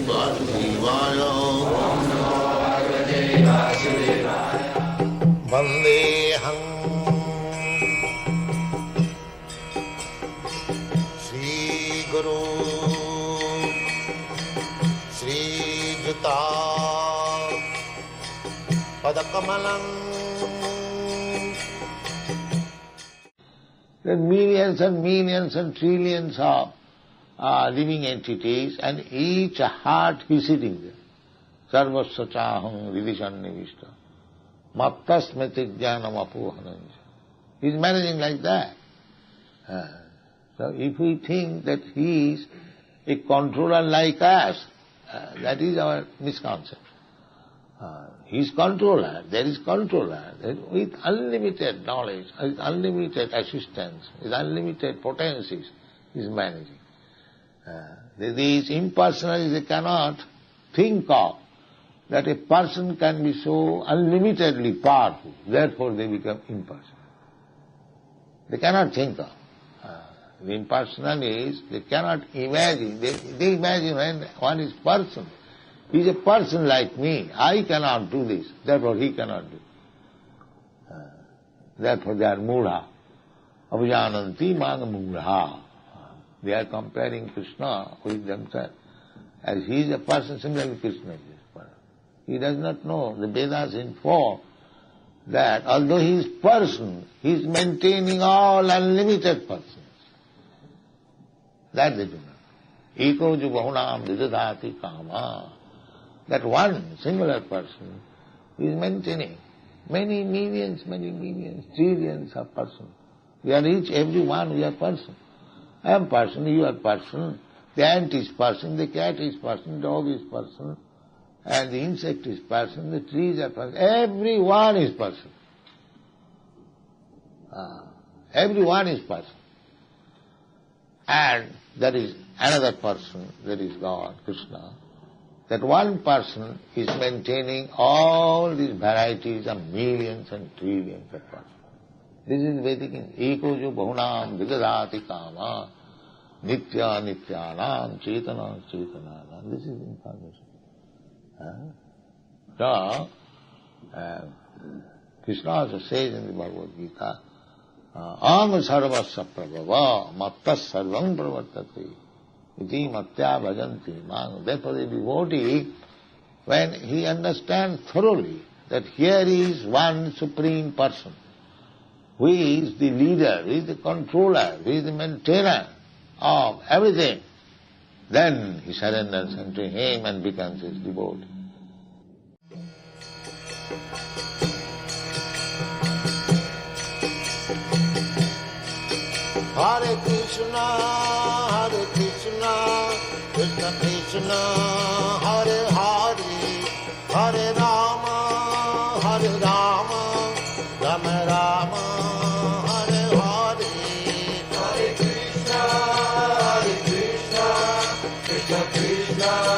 Vasudevaya. Vandeham Shri Guru Shri Juta Padakamalam. There are millions and millions and trillions of living entities, and each heart visiting them. Sarvasya chaham vidisannivishta. Mattasmati jnanam apohananja. He is managing like that. So if we think that he is a controller like us, that is our misconception. He is controller, there is controller, with unlimited knowledge, with unlimited assistance, with unlimited potencies, he is managing. These impersonalities they cannot think of that a person can be so unlimitedly powerful, therefore they become impersonal. They cannot think of. The impersonal is, they cannot imagine, they imagine when one is person. He is a person like me, I cannot do this, therefore he cannot do. Therefore they are mudha. Abhijananti mang mudha. They are comparing Krishna with themselves. As he is a person, similarly Krishna is a person. He does not know. The Vedas inform that although he is person, he is maintaining all unlimited persons. That they do not. Eko ju bahunam vidadhati kama. That one singular person is maintaining many millions, trillions of persons. We are each, every one, we are person. I am person, you are person, the ant is person, the cat is person, the dog is person, and the insect is person, the trees are person. Everyone is person. Everyone is person. And there is another person, that is God, Krishna. That one person is maintaining all these varieties of millions and trillions of persons. This is Vedic. Eko jo bahunam vidadhati kama nitya nityanam chetana chetananam. This is information. So, Krishna also says in the Bhagavad Gita, Am sarvasya prabhava mattas sarvam pravartate iti matya bhajanti mang. Therefore the devotee, when he understands thoroughly that here is one supreme person, who is the leader, who is the controller, who is the maintainer of everything, then he surrenders unto him and becomes his devotee. Hare Krishna, Krishna Krishna, Hare Hare, Hare Rama, Rama Rama, Hare Hare. Hare Krishna, Krishna Krishna,